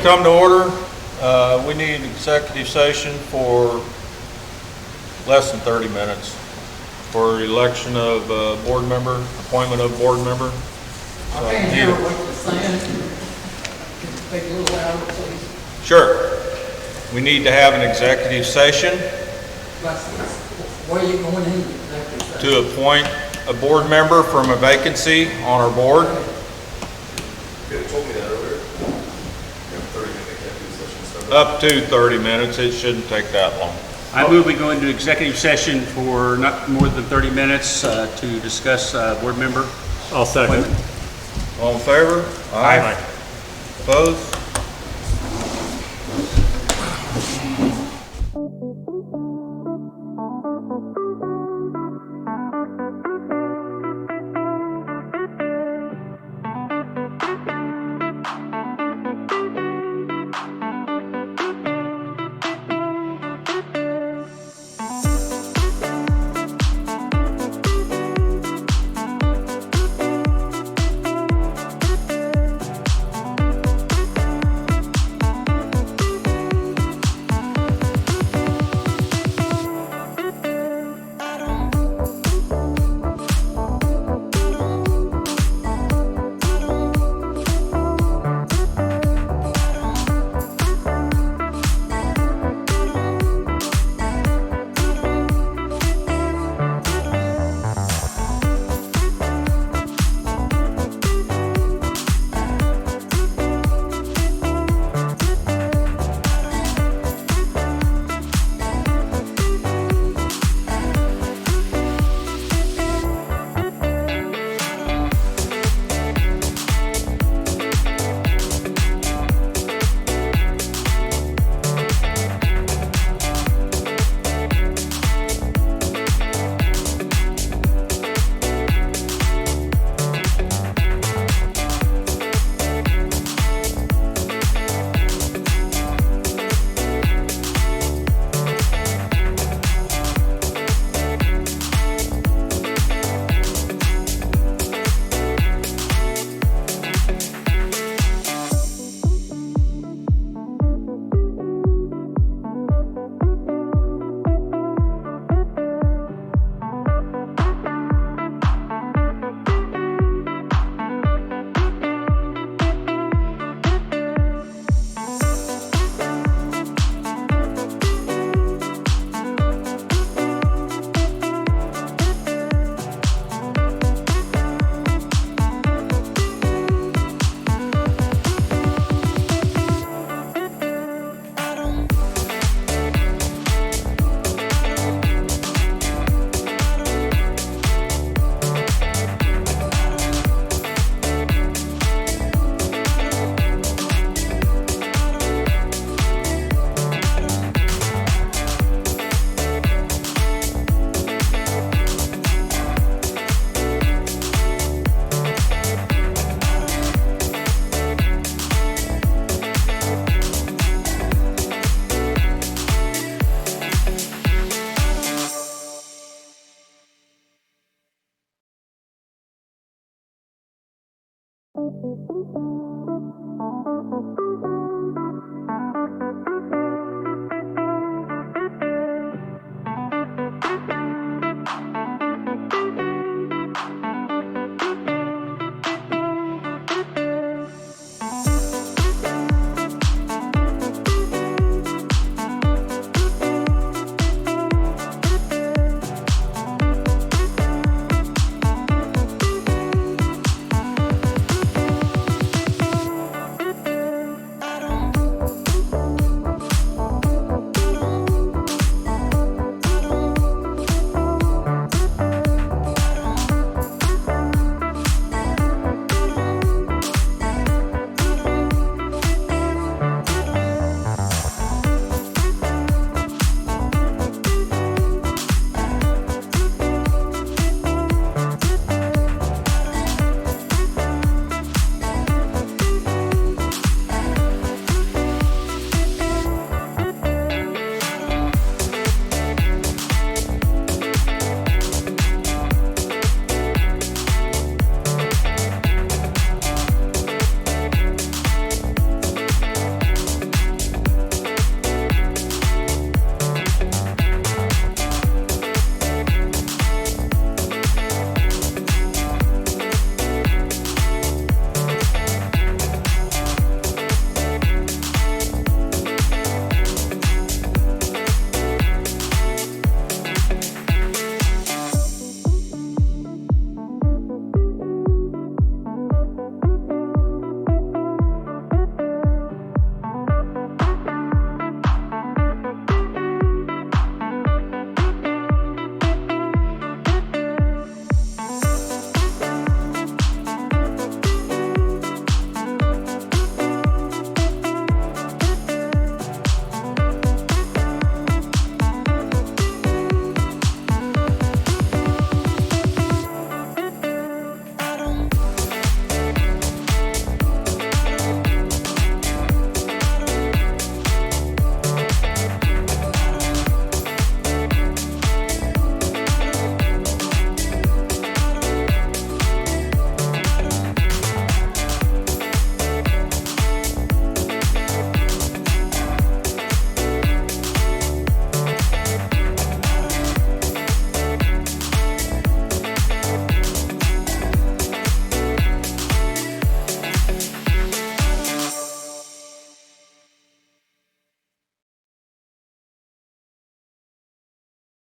come to order. We need an executive session for less than 30 minutes for election of board member, appointment of board member. I can't hear what you're saying. Can you speak a little louder, please? Sure. We need to have an executive session Where are you going in executive session? to appoint a board member from a vacancy on our board. You could have told me that earlier. You have 30-minute executive session. Up to 30 minutes. It shouldn't take that long. I move we go into executive session for not more than 30 minutes to discuss board member. I'll second. appointment. All in favor? Aye. Opposed?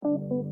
Meeting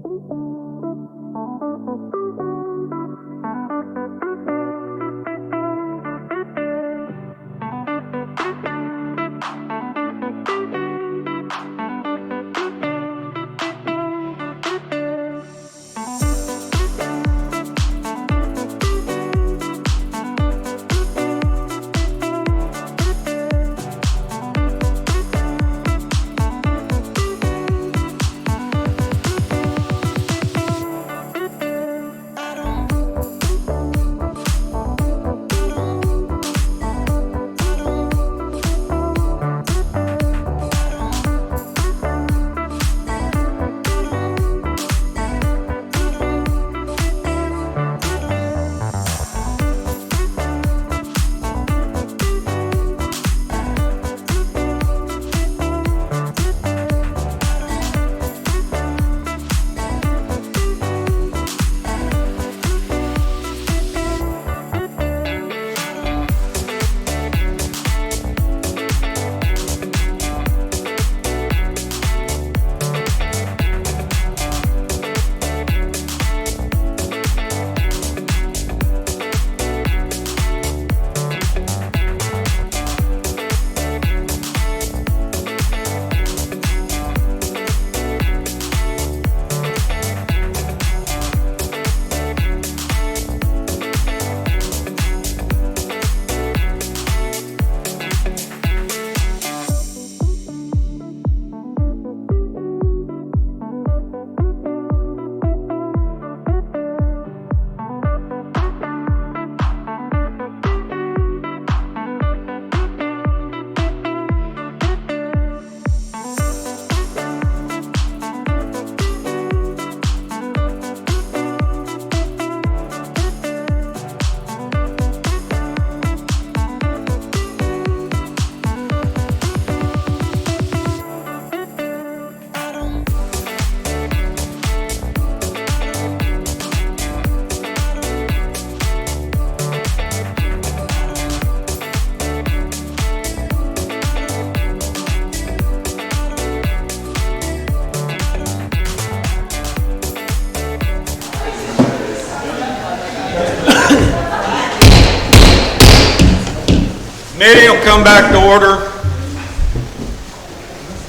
will come back to order.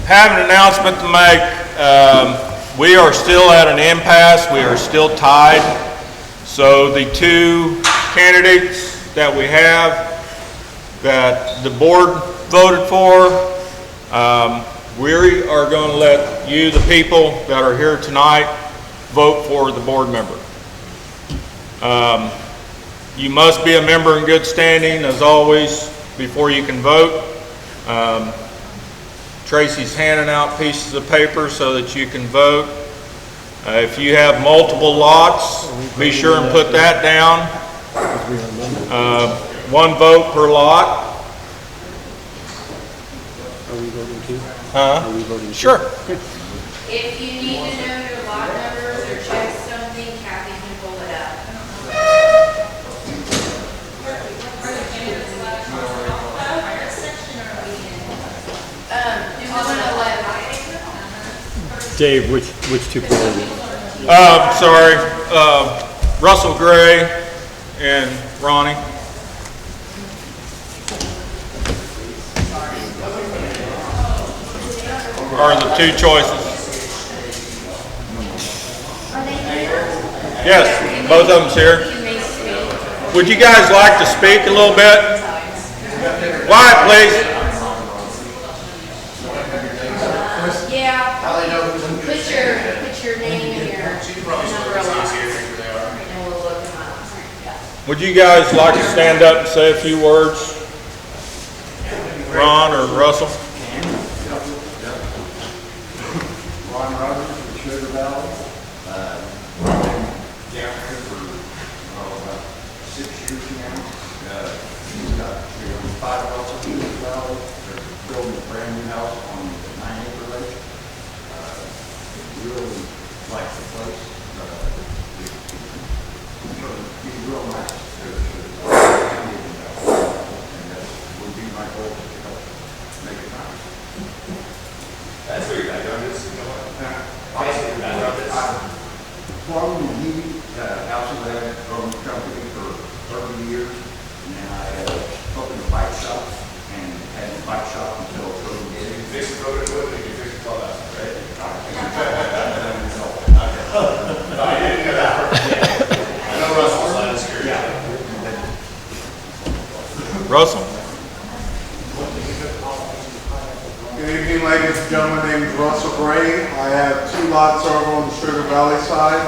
Have an announcement to make. We are still at an impasse. We are still tied. So the two candidates that we have that the board voted for, we are going to let you, the people that are here tonight, vote for the board member. You must be a member in good standing, as always, before you can vote. Tracy's handing out pieces of paper so that you can vote. If you have multiple lots, be sure and put that down. One vote per lot. Are we voting too? Huh? Are we voting too? Sure. If you need to know your lot numbers or check something, Kathy can pull it up. Do we want to let Dave, which two people are you? Sorry, Russell Gray and Ronnie. Are the two choices. Yes, both of them's here. Would you guys like to speak a little bit? Quiet, please. Yeah, put your name and your number of lots, and we'll look them up. Would you guys like to stand up and say a few words? Ron or Russell? Ron Roberts from Sugar Valley. Down here for about 6 years now. He's got 5 houses in Sugar Valley. They're building a brand new house on the 9-acre lake. Really likes the place. He's real nice. And that would be my goal to help make it nice. That's where your background is, you know what? I Russell? Good evening, ladies and gentlemen. My name is Russell Gray. I have 2 lots over on the Sugar Valley side.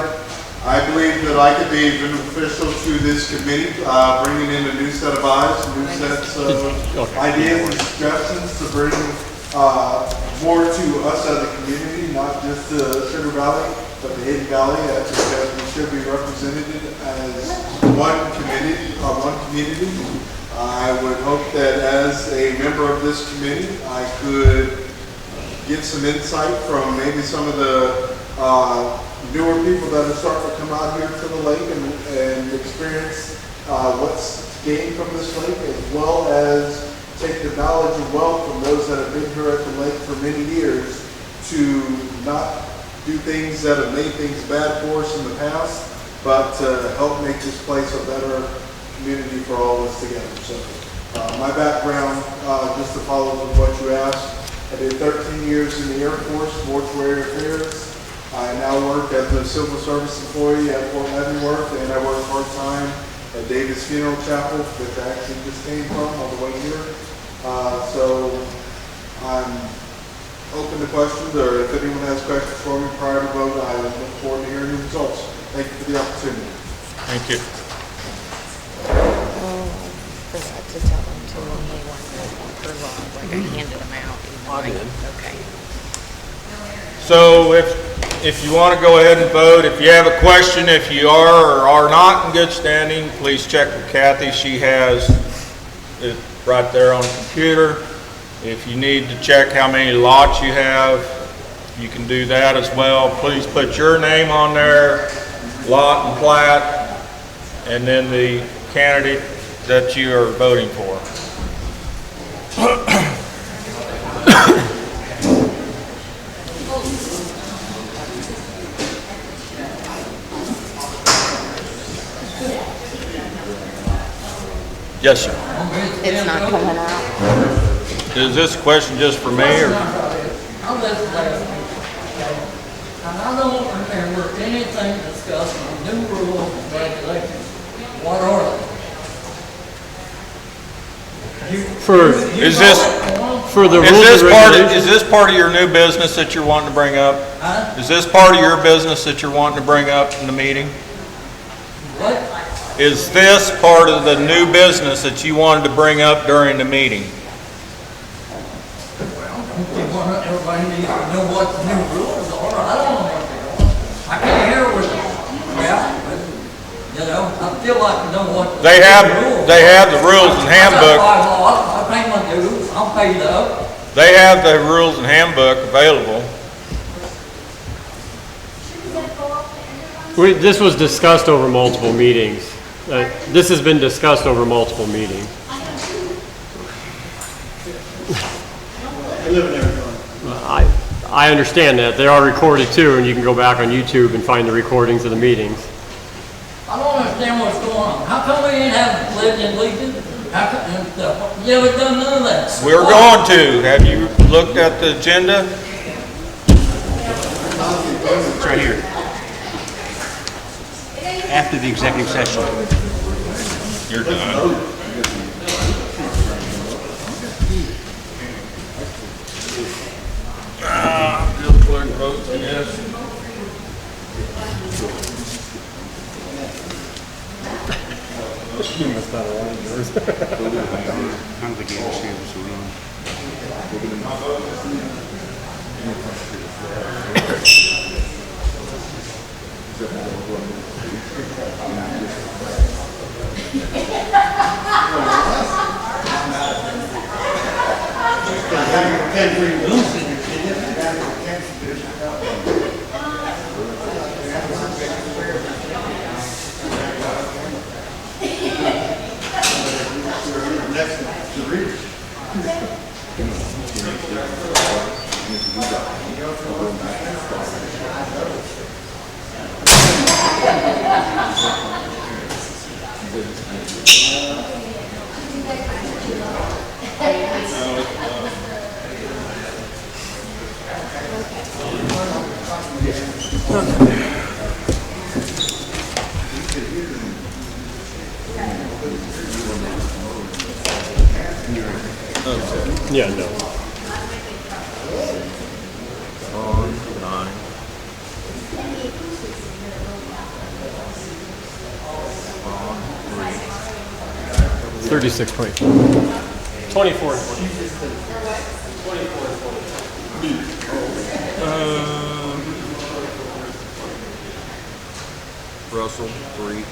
I believe that I could be beneficial to this committee, bringing in a new set of eyes, new sets of ideas and suggestions to bring more to us as a community, not just the Sugar Valley, but the Hidden Valley, because we should be represented as one community. I would hope that as a member of this committee, I could get some insight from maybe some of the newer people that are starting to come out here to the lake and experience what's gained from this lake, as well as take the knowledge and wealth from those that have been here at the lake for many years to not do things that have made things bad for us in the past, but to help make this place a better community for all of us together. So my background, just to follow with what you asked, I did 13 years in the Air Force, mortuary affairs. I now work as a civil service employee at Fort Leavenworth, and I work part-time at Davis Funeral Chapel, which I actually just came from on the way here. So I'm open to questions, or if anyone has questions for me prior to vote, I look forward to hearing the results. Thank you for the opportunity. Thank you. Forgot to tell them to when they weren't per law, like I handed them out. I did. Okay. So if you want to go ahead and vote, if you have a question, if you are or are not in good standing, please check with Kathy. She has it right there on the computer. If you need to check how many lots you have, you can do that as well. Please put your name on there, lot and plat, and then the candidate that you are voting for. Yes, sir. It's not coming out. Is this question just for me, or? I'm just last week, and I don't remember anything discussed on new rules and regulations. What are they? Is this For the rules and regulations? Is this part of your new business that you're wanting to bring up? Huh? Is this part of your business that you're wanting to bring up in the meeting? What? Is this part of the new business that you wanted to bring up during the meeting? Everybody needs to know what the new rules are. I don't know what they are. I can't hear what crap, but, you know, I feel like I know what the They have rules the rules and handbook. I got 5 lots, I pay my dues, I'm paid up. They have the rules and handbook available. This was discussed over multiple meetings. This has been discussed over multiple meetings. I understand that. They are recorded too, and you can go back on YouTube and find the recordings of the meetings. I don't understand what's going on. How come we ain't having pledge and allegiance? How come, you haven't done none of that? We're going to. Have you looked at the agenda? It's right here. After the executive session. You're done. Bill Clerk votes yes. I don't think he understands what's going on. Yeah, no. On 9. On 3. 36 point. 24. Russell, 3.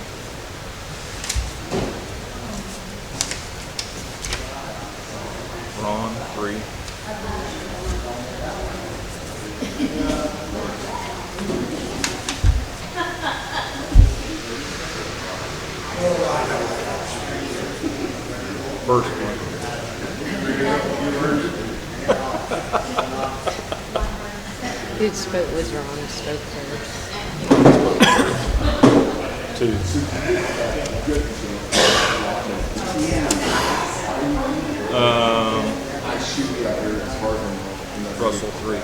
Ron, 3. First one. Who spoke, was Ron spoke first? 2. Russell, 3.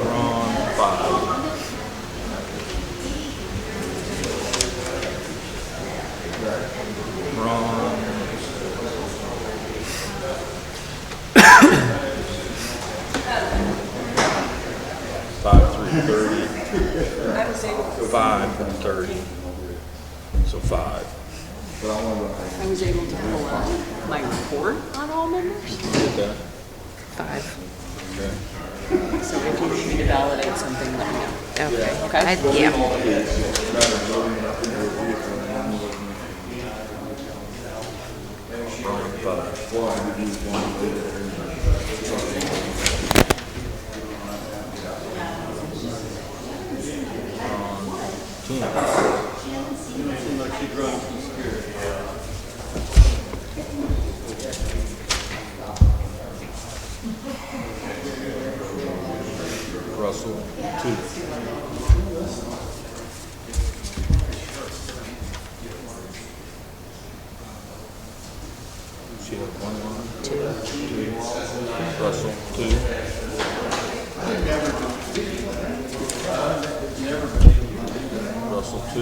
Ron, 5. Ron. 5 through 30. 5 from 30. So 5. I was able to pull out my report on all members. Okay. 5. Okay. So if you need me to validate something, let me know. Okay. Okay. Yeah. Ron, 5. Russell, 2. She had 1 line. 2. Russell, 2. Russell, 2.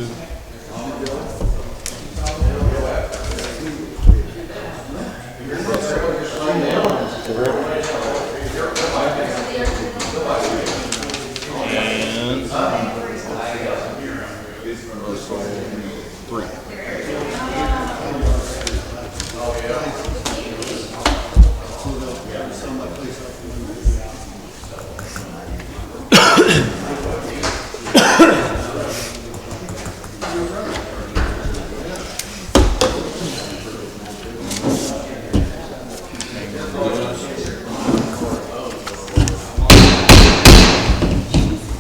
And Russell, 3.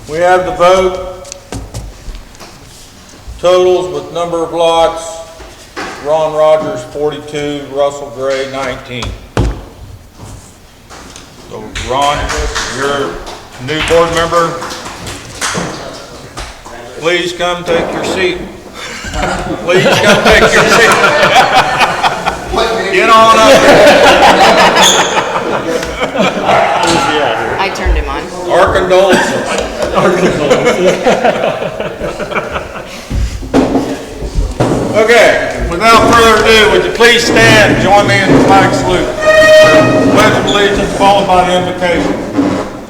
We have the vote totals with number of lots. Ron Rogers, 42, Russell Gray, 19. So Ron, you're a new board member. Please come take your seat. Please come take your seat. Get on up. I turned him on. Our condolences. Okay, without further ado, would you please stand and join me in the flag salute? Pledge of allegiance followed by the invocation.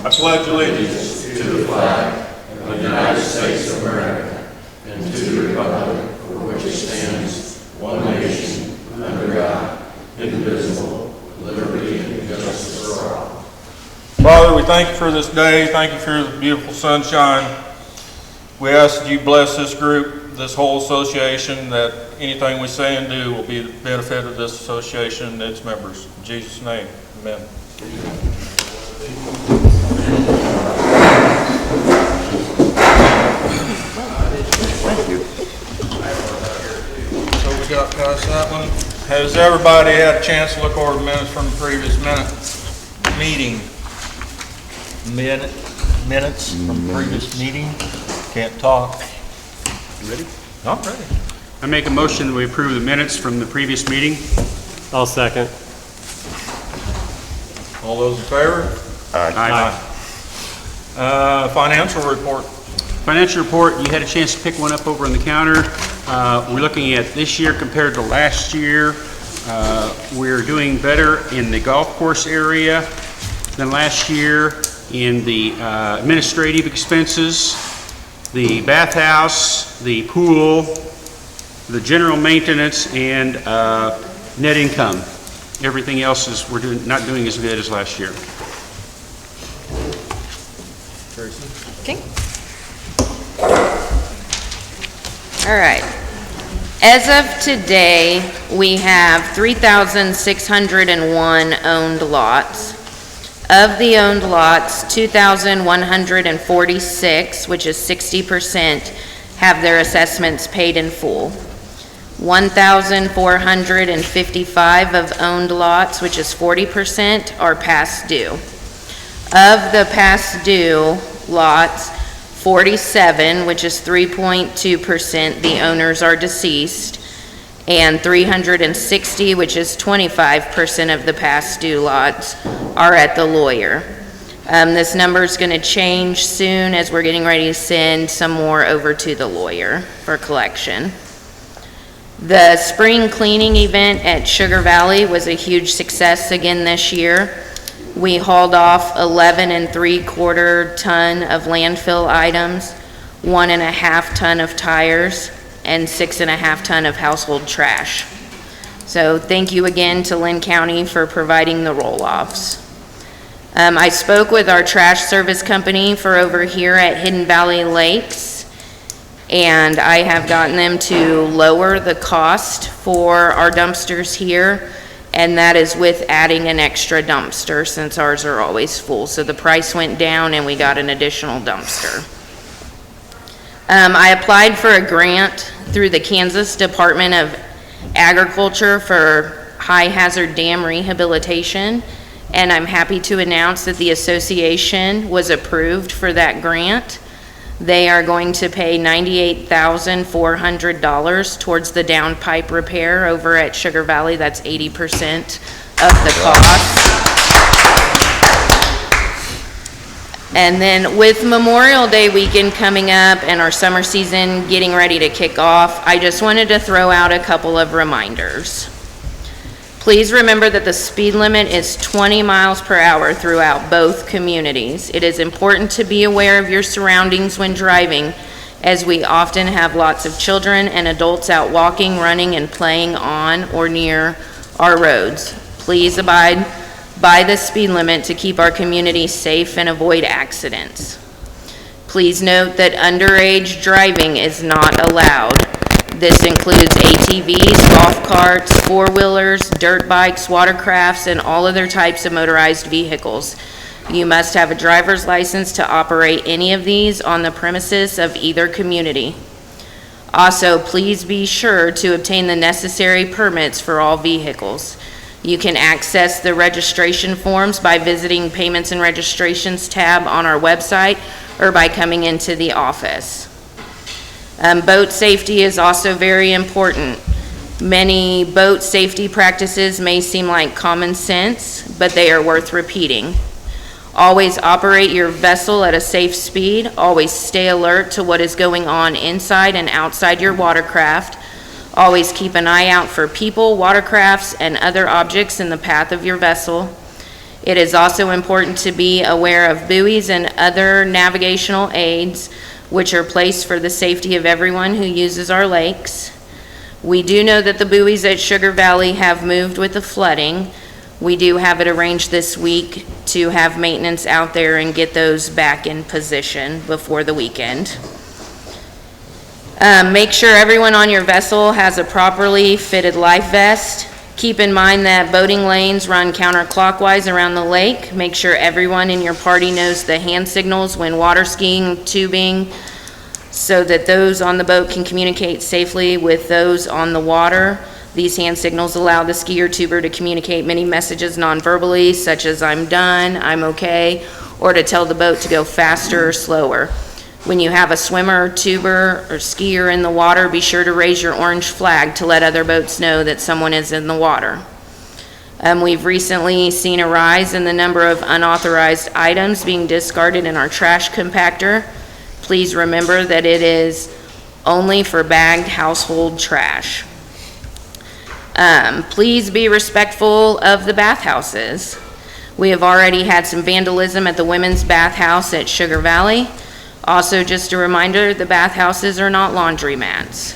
I pledge allegiance to the flag of the United States of America and to the republic for which it stands, one nation, under God, indivisible, with liberty and justice for all. Father, we thank you for this day. Thank you for the beautiful sunshine. We ask that you bless this group, this whole association, that anything we say and do will be the benefit of this association and its members. In Jesus' name, amen. So we got past that one. Has everybody had a chance to look over the minutes from the previous meeting? Minutes from the previous meeting? Can't talk. You ready? I'm ready. I make a motion that we approve the minutes from the previous meeting. I'll second. All those in favor? Aye. Financial report. Financial report, you had a chance to pick one up over on the counter. We're looking at this year compared to last year. We're doing better in the golf course area than last year, in the administrative expenses, the bathhouse, the pool, the general maintenance, and net income. Everything else is not doing as good as last year. Okay. All right. As of today, we have 3,601 owned lots. Of the owned lots, 2,146, which is 60%, have their assessments paid in full. 1,455 of owned lots, which is 40%, are past due. Of the past due lots, 47, which is 3.2%, the owners are deceased, and 360, which is 25% of the past due lots, are at the lawyer. This number is going to change soon as we're getting ready to send some more over to the lawyer for collection. The spring cleaning event at Sugar Valley was a huge success again this year. We hauled off 11 3/4 ton of landfill items, 1.5 ton of tires, and 6.5 ton of household trash. So thank you again to Lynn County for providing the roll-offs. I spoke with our trash service company for over here at Hidden Valley Lakes, and I have gotten them to lower the cost for our dumpsters here, and that is with adding an extra dumpster since ours are always full. So the price went down and we got an additional dumpster. I applied for a grant through the Kansas Department of Agriculture for high hazard dam rehabilitation, and I'm happy to announce that the association was approved for that grant. They are going to pay $98,400 towards the downpipe repair over at Sugar Valley. That's 80% of the cost. And then with Memorial Day weekend coming up and our summer season getting ready to kick off, I just wanted to throw out a couple of reminders. Please remember that the speed limit is 20 miles per hour throughout both communities. It is important to be aware of your surroundings when driving, as we often have lots of children and adults out walking, running, and playing on or near our roads. Please abide by the speed limit to keep our community safe and avoid accidents. Please note that underage driving is not allowed. This includes ATVs, golf carts, four-wheelers, dirt bikes, watercrafts, and all other types of motorized vehicles. You must have a driver's license to operate any of these on the premises of either community. Also, please be sure to obtain the necessary permits for all vehicles. You can access the registration forms by visiting Payments and Registrations tab on our website or by coming into the office. Boat safety is also very important. Many boat safety practices may seem like common sense, but they are worth repeating. Always operate your vessel at a safe speed. Always stay alert to what is going on inside and outside your watercraft. Always keep an eye out for people, watercrafts, and other objects in the path of your vessel. It is also important to be aware of buoys and other navigational aids which are placed for the safety of everyone who uses our lakes. We do know that the buoys at Sugar Valley have moved with the flooding. We do have it arranged this week to have maintenance out there and get those back in position before the weekend. Make sure everyone on your vessel has a properly fitted life vest. Keep in mind that boating lanes run counterclockwise around the lake. Make sure everyone in your party knows the hand signals when water skiing, tubing, so that those on the boat can communicate safely with those on the water. These hand signals allow the skier tuber to communicate many messages non-verbally, such as "I'm done," "I'm okay," or to tell the boat to go faster or slower. When you have a swimmer, tuber, or skier in the water, be sure to raise your orange flag to let other boats know that someone is in the water. We've recently seen a rise in the number of unauthorized items being discarded in our trash compactor. Please remember that it is only for bagged household trash. Please be respectful of the bathhouses. We have already had some vandalism at the women's bathhouse at Sugar Valley. Also, just a reminder, the bathhouses are not laundromats.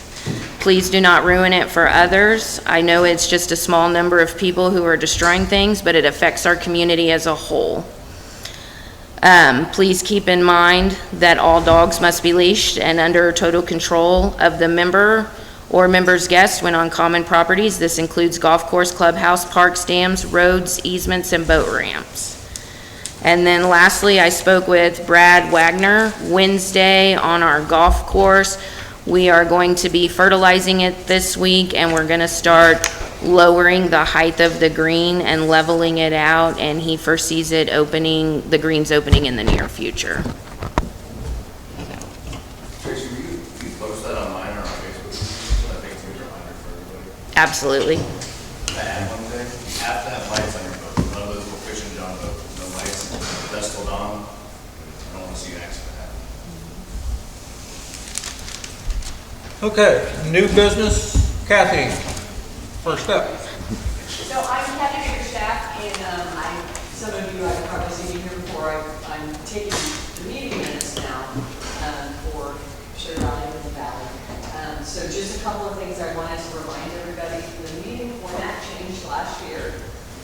Please do not ruin it for others. I know it's just a small number of people who are destroying things, but it affects our community as a whole. Please keep in mind that all dogs must be leashed and under total control of the member or member's guest when on common properties. This includes golf course, clubhouse, parks, dams, roads, easements, and boat ramps. And then lastly, I spoke with Brad Wagner Wednesday on our golf course. We are going to be fertilizing it this week, and we're gonna start lowering the height of the green and leveling it out, and he foresees it opening, the greens opening in the near future. Tracy, will you post that online or on Facebook? I think it's a good reminder for everybody. Absolutely. Add one thing, you have to have lights on your boat. None of those will fish and John boat. No lights, dusk till dawn. I don't want to see an accident happen. Okay, new business, Kathy, first up. So I'm Kathy Biggerstaff, and some of you I've probably seen me here before. I'm taking the meeting minutes now for Sugar Valley and the Valley. So just a couple of things I wanted to remind everybody. The meeting format changed last year.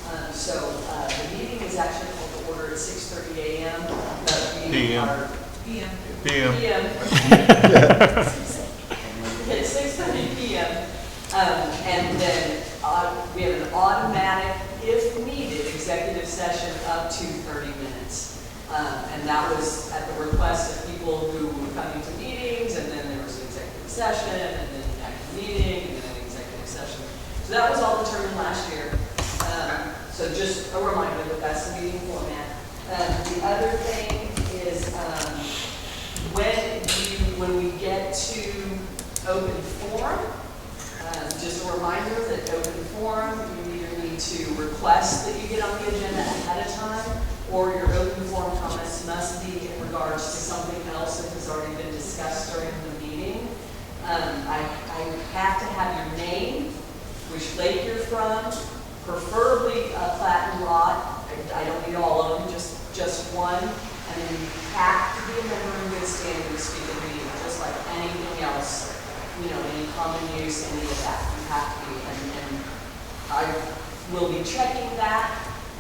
The meeting is actually called to order at 6:30 a.m. But we PM. are PM. At 6:30 p.m. And then we have an automatic, if needed, executive session up to 30 minutes. And that was at the request of people who were coming to meetings, and then there was an executive session, and then an active meeting, and then an executive session. So that was all determined last year. So just a reminder that that's the meeting format. The other thing is when we get to open forum, just a reminder that open forum, you either need to request that you get on the agenda ahead of time, or your open forum comments must be in regards to something else that has already been discussed during the meeting. I have to have your name, which lake you're from, preferably a Platten Rock. I don't need all of them, just one. And then you have to be a member in good standing to speak at the meeting, just like anything else. You know, any common use, any of that, you have to be, and I will be checking that,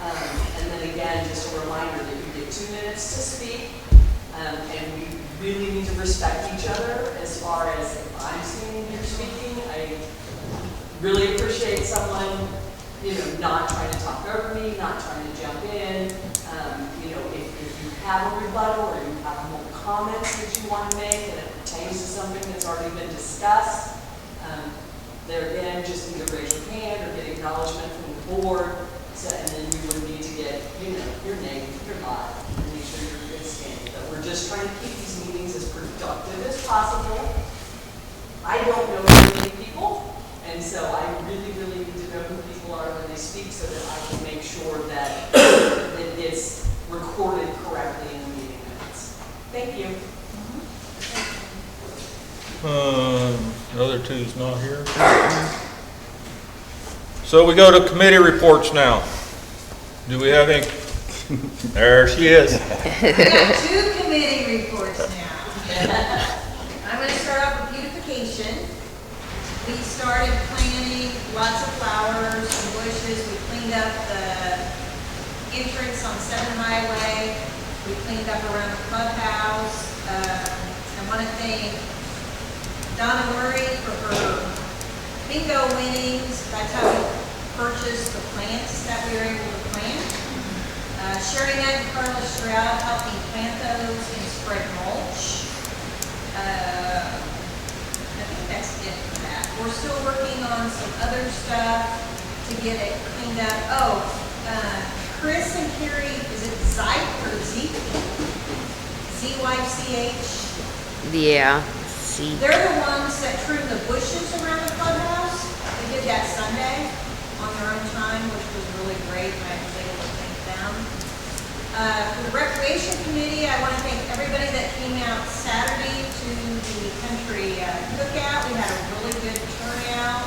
and then again, just a reminder that you get 2 minutes to speak, and we really need to respect each other as far as if I'm standing here speaking. I really appreciate someone, not trying to talk over me, not trying to jump in. If you have a rebuttal or you have more comments that you want to make and it pertains to something that's already been discussed, there again, just either raise your hand or get acknowledgement from the board, and then you would need to get, your name, your lot, and make sure you're in good standing. But we're just trying to keep these meetings as productive as possible. I don't know many people, and so I really, really need to know who people are when they speak so that I can make sure that it's recorded correctly in the meeting minutes. Thank you. The other two's not here. So we go to committee reports now. Do we have any? There she is. We got 2 committee reports now. I'm going to start off with beautification. We started planting lots of flowers and bushes. We cleaned up the entrance on 7 Highway. We cleaned up around the clubhouse. I want to thank Donna Murray for her bingo winnings. That's how we purchased the plants that we were able to plant. Sherry and Carla Stroud helped me plant those and spread mulch. I think that's it for that. We're still working on some other stuff to get it cleaned up. Chris and Carrie, is it Zyke or Zeke? ZYCH? Yeah. They're the ones that trimmed the bushes around the clubhouse. They did that Sunday on their own time, which was really great, and I was able to thank them. For the Recreation Committee, I want to thank everybody that came out Saturday to the country cookout. We had a really good turnout.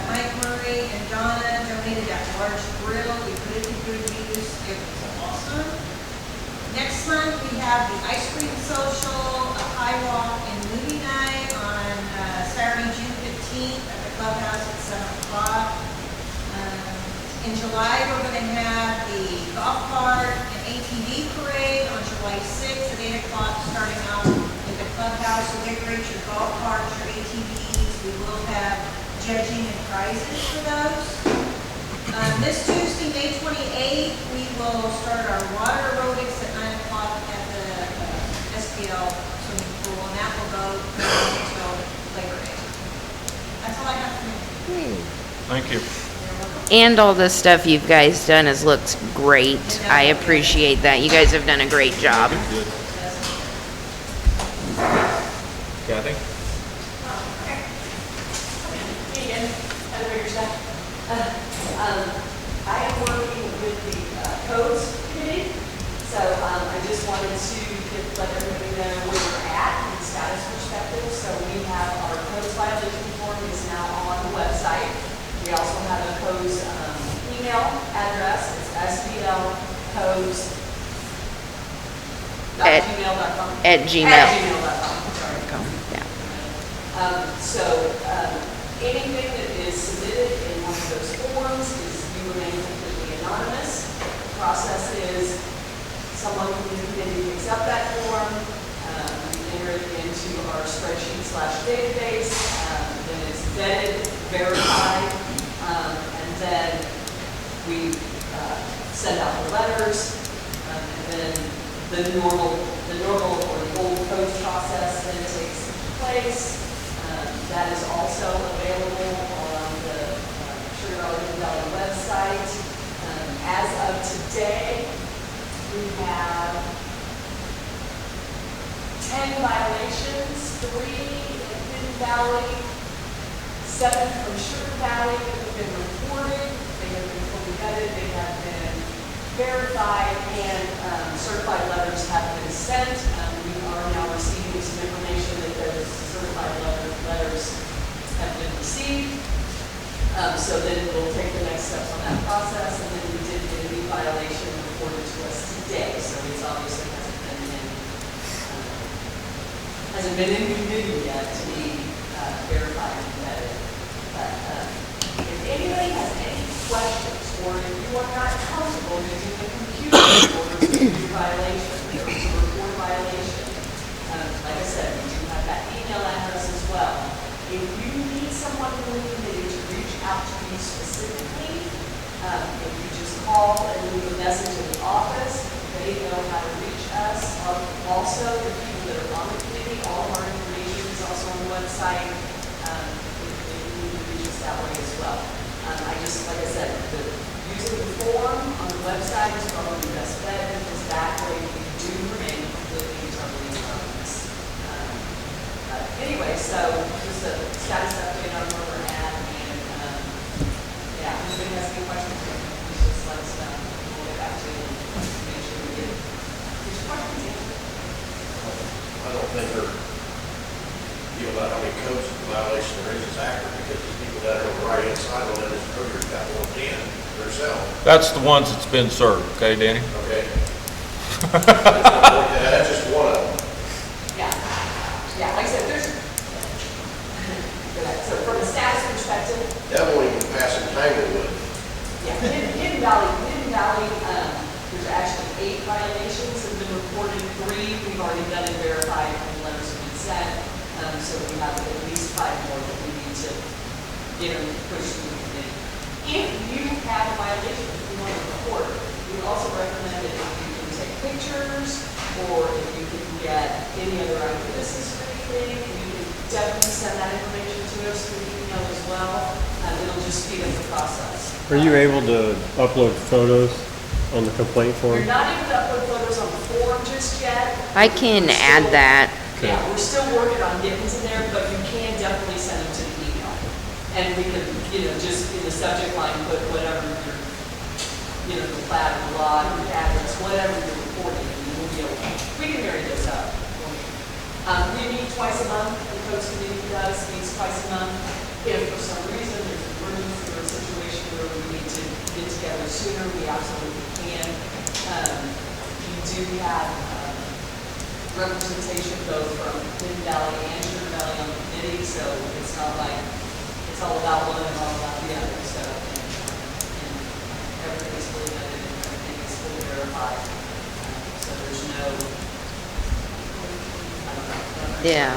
Mike Murray and Donna donated that large grill. We put it to good use. It was awesome. Next month, we have the ice cream social, a pie walk, and movie night on Saturday, June 15th at the clubhouse at 7 o'clock. In July, we're going to have the golf cart and ATV parade on July 6th at 8 o'clock, starting out at the clubhouse. So decorate your golf carts, your ATVs. We will have judging and prizes for those. This Tuesday, May 28th, we will start our water aerobics at 9 o'clock at the SPL swimming pool, and that will go until Labor Day. That's all I have for you. Thank you. And all the stuff you guys done has looked great. I appreciate that. You guys have done a great job. Good. Kathy? Hey again, Heather Biggerstaff. I am working with the codes committee, so I just wanted to let everybody know where we're at from the status perspective. So we have our codes violation form is now on the website. We also have a codes email address. It's svlcodes.gmail.com. At Gmail. At gmail.com, sorry. Yeah. So anything that is submitted in one of those forms is you remain completely anonymous. The process is someone from the committee picks up that form, we enter it into our spreadsheet/database, then it's vetted, verified, and then we send out the letters, and then the normal or the old code process then takes place. That is also available on the Sugar Valley website. As of today, we have 10 violations, 3 in Hidden Valley, 7 from Sugar Valley that have been reported. They have been fully vetted, they have been verified, and certified letters have been sent. We are now receiving some information that those certified letters have been received. So then we'll take the next steps on that process, and then we did get a new violation reported to us today. So it's obviously hasn't been in committee yet to be verified and vetted. But if anybody has any questions, or if you are not comfortable using the computer in order to do violation, or to report violation, like I said, we do have that email address as well. If you need someone from the committee to reach out to you specifically, if you just call and leave a message in the office, they know how to reach us. Also, the people that are on the committee, all of our information is also on the website. If you need to reach us that way as well. I just, like I said, using the form on the website is probably the best bet, because that way we do remain completely totally anonymous. Anyway, so just a status update on where we're at, and yeah, if anybody has any questions, please just let us know. We'll get back to you and make sure we get your questions answered. I don't think her deal about how many codes violation there is accurate, because the people that are on the right hand side on that is earlier got one in themselves. That's the ones that's been served, okay, Danny? Okay. That's just one of them. Yeah, like I said, there's, so from a status perspective, That won't even pass in Tanglewood. yeah, Hidden Valley, there's actually 8 violations that have been reported. 3 we've already done and verified, and letters have been sent. So we have at least 5 more that we need to, push through the committee. If you have a violation that you want to report, we also recommend that if you can take pictures, or if you can get any other eyewitnesses for anything, you can definitely send that information to us through email as well. It'll just speed up the process. Are you able to upload photos on the complaint form? We're not able to upload photos on the form just yet. I can add that. Yeah, we're still working on getting to there, but you can definitely send them to the email. And we can, just in the subject line, put whatever your, the plat or the lot, or your address, whatever you're reporting, and we'll be able, we can marry those up. We meet twice a month, the codes committee meets twice a month. If for some reason there's an emergency or a situation where we need to get together sooner, we absolutely can. You do have representation both from Hidden Valley and Sugar Valley on the committee, so it's not like it's all about one and all about the other. So, and everything is fully vetted and everything is fully verified. So there's no, I don't know. Yeah.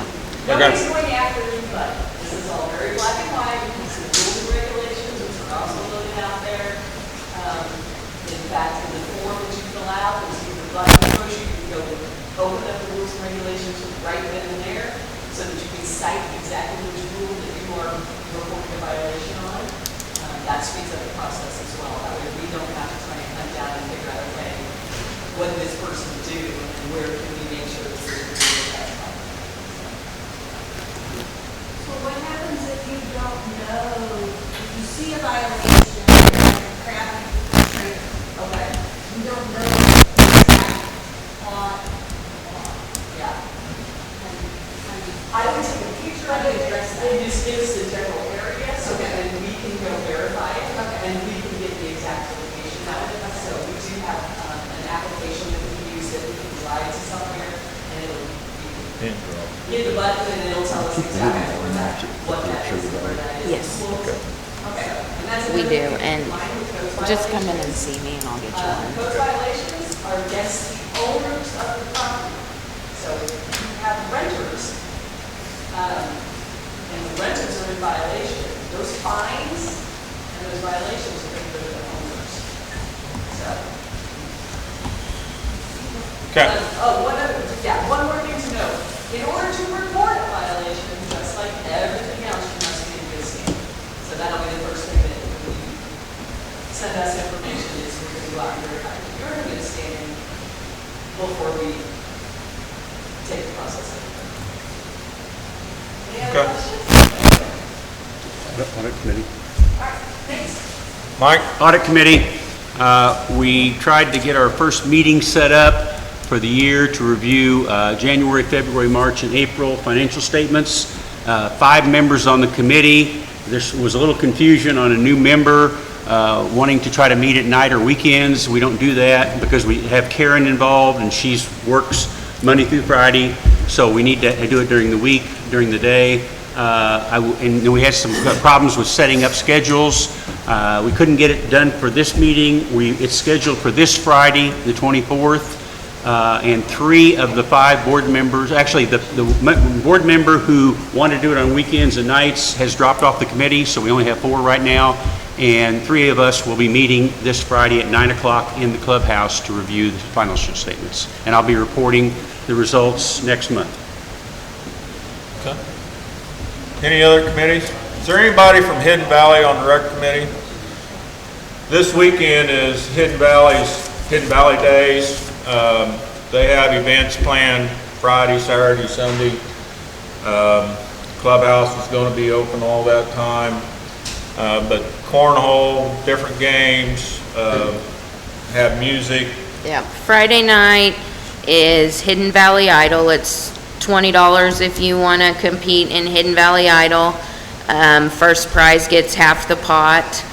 Nobody's going after anybody. This is all very black and white. You can see the rules and regulations, which are also loaded out there. In fact, in the form that you fill out, there's either button push, you can go open up the rules and regulations right then and there, so that you can cite exactly which rule that you are reporting a violation on. That speeds up the process as well. That way we don't have to try and hunt down and figure out, okay, what did this person do and where can we make sure that we're doing that problem. So what happens if you don't know, if you see a violation, you're crapping the trailer, Okay. you don't know exact on, Yeah. and, I would take a picture of it, and just give us the general area, so that then we can go verify it, and we can get the exact location out of it. So we do have an application that we can use that we can drive to somewhere, and it'll, you can hit the button, and it'll tell us exactly where that, what that is, and where that is. Yes. Okay. And that's We another do, thing to and keep in mind with codes just come in and violations. see me and I'll get you one. Code violations are against the owners of the property. So if you have renters, and the renters are in violation, those fines and those violations are going to go to the owners. So. Okay. One more thing to note. In order to report a violation, just like everything else, you must be in good standing. So that'll be the first thing that when you send us information is we're going to go out and verify that you're in good standing before we take the process. Any other Okay. questions? Audit committee. All right, thanks. Mike? Audit committee, we tried to get our first meeting set up for the year to review January, February, March, and April financial statements. 5 members on the committee. There was a little confusion on a new member wanting to try to meet at night or weekends. We don't do that because we have Karen involved and she works Monday through Friday, so we need to do it during the week, during the day. And then we had some problems with setting up schedules. We couldn't get it done for this meeting. It's scheduled for this Friday, the 24th. And 3 of the 5 board members, actually the board member who wanted to do it on weekends and nights has dropped off the committee, so we only have 4 right now. And 3 of us will be meeting this Friday at 9 o'clock in the clubhouse to review the financial statements. And I'll be reporting the results next month. Okay. Any other committees? Is there anybody from Hidden Valley on the rec committee? This weekend is Hidden Valley Days. They have events planned Friday, Saturday, Sunday. Clubhouse is going to be open all that time. But cornhole, different games, have music. Yeah, Friday night is Hidden Valley Idol. It's $20 if you want to compete in Hidden Valley Idol. First prize gets half the pot.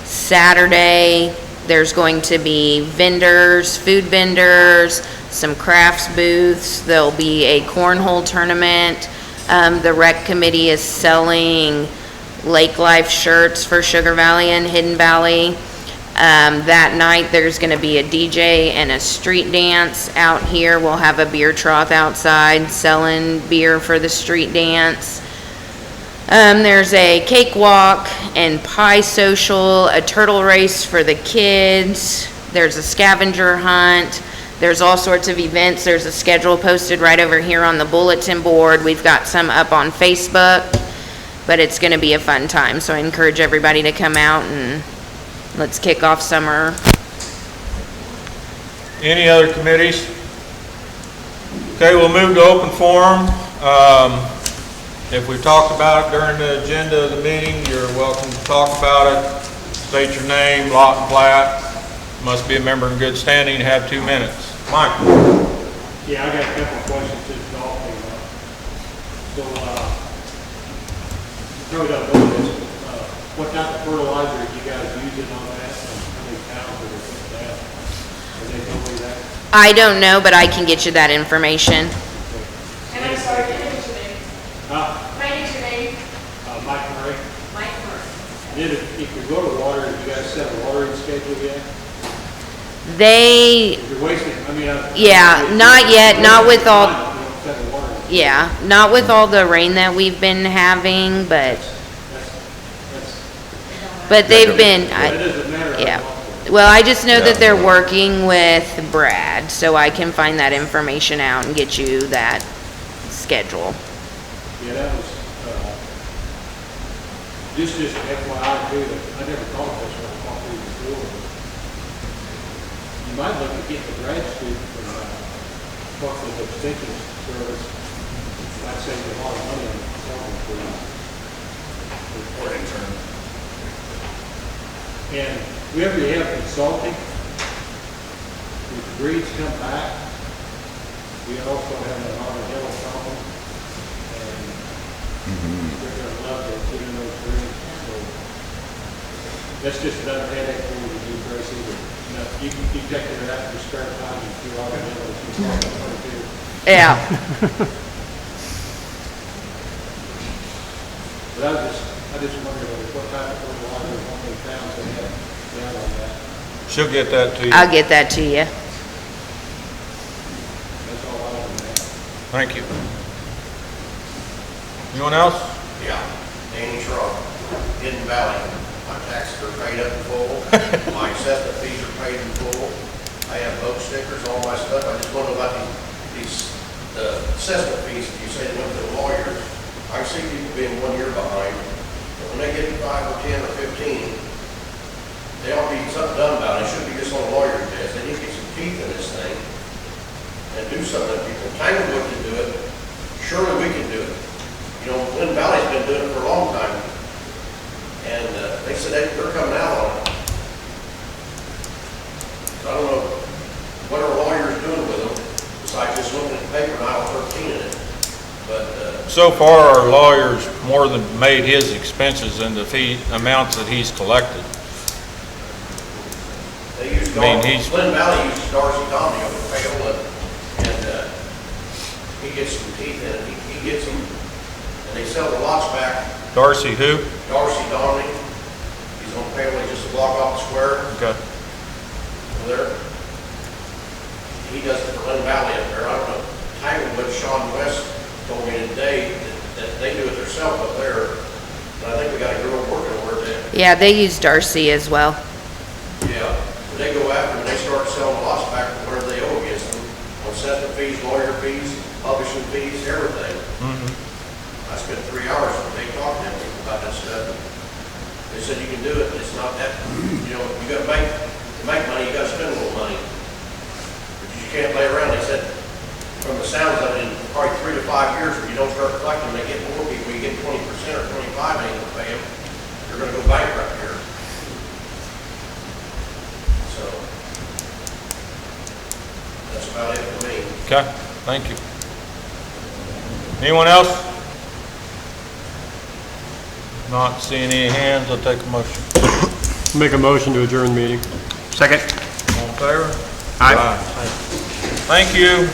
Saturday, there's going to be vendors, food vendors, some crafts booths. There'll be a cornhole tournament. The rec committee is selling Lake Life shirts for Sugar Valley and Hidden Valley. That night, there's going to be a DJ and a street dance out here. We'll have a beer trough outside selling beer for the street dance. There's a cakewalk and pie social, a turtle race for the kids. There's a scavenger hunt. There's all sorts of events. There's a schedule posted right over here on the bulletin board. We've got some up on Facebook, but it's going to be a fun time. So I encourage everybody to come out and let's kick off summer. Any other committees? Okay, we'll move to open forum. If we talked about it during the agenda of the meeting, you're welcome to talk about it. State your name, lot and plat, Must be a member in good standing to have 2 minutes. Mike? Yeah, I got a couple of questions to the golf thing. So, probably don't know this, what type of fertilizer are you guys using on that, and how many pounds are they putting down? Are they telling me that? I don't know, but I can get you that information. And I'm sorry, can I get your name? Huh? Can I get your name? Mike Murray. Mike Murray. And then if you go to water, you guys set a watering schedule yet? They, If you're wasting, I mean, yeah, not yet, not with all, You don't set a watering. yeah, not with all the rain that we've been having, but they've been, It doesn't matter. yeah. Well, I just know that they're working with Brad, so I can find that information out and get you that schedule. Yeah, that was, just FYI too, that I never thought of this when I talked to you before. You might look at getting a grad student from, Buffalo Extension Service. Might save you a lot of money on consulting fees. Or intern. And whenever you have consulting, if the grades come back, we also have an Armadillo problem. And they're gonna love to get in those grades, so that's just another headache for you to do, Tracy. But, you know, you take care of that in your spare time and do Armadillos, you talk about it too. Yeah. But I just wondered what type of fertilizer, how many pounds they have down on that. She'll get that to you. I'll get that to you. That's all I want to know. Thank you. Anyone else? Yeah, Danny Shrub, Hidden Valley. My taxes are paid up in full. My assessment fees are paid in full. I have boat stickers, all my stuff. I just want to know about these assessment fees. You say they went to the lawyers. I see people being 1 year behind. But when they get to 5 or 10 or 15, they ought to be something done about it. It shouldn't be just on a lawyer's desk. They need to get some teeth in this thing and do something. People, Tanglewood can do it. Surely we can do it. You know, Lynn Valley's been doing it for a long time. And they said they're coming out on it. So I don't know what are lawyers doing with them, besides just looking at the paper and aisle 13 in it. But, So far, our lawyers more than made his expenses and the fee amounts that he's collected. they use, I mean, he's- Lynn Valley uses Darcy Domney over Payola, and he gets some teeth in it. He gets them, and they sell the lots back. Darcy who? Darcy Domney, he's on Payola, just a block off the square. Okay. Over there. He does it for Lynn Valley up there. I don't know. Tanglewood, Sean West told me today that they do it themselves up there. But I think we got a girl working over there. Yeah, they use Darcy as well. Yeah. But they go after them, they start selling lots back from where they owe against them. On assessment fees, lawyer fees, publishing fees, everything. I spent 3 hours when they talked to them about that stuff. They said you can do it, but it's not that, you know, you gotta to make money, you gotta spend a little money. But you can't lay around. They said, from the sounds of it, in probably 3 to 5 years, if you don't start collecting, they get more people, you get 20% or 25, they ain't gonna pay them. You're gonna go bankrupt here. So, that's about it for me. Okay, thank you. Anyone else? Not seeing any hands, I'll take a motion. Make a motion to adjourn the meeting. Second? All in favor? Aye. Thank you.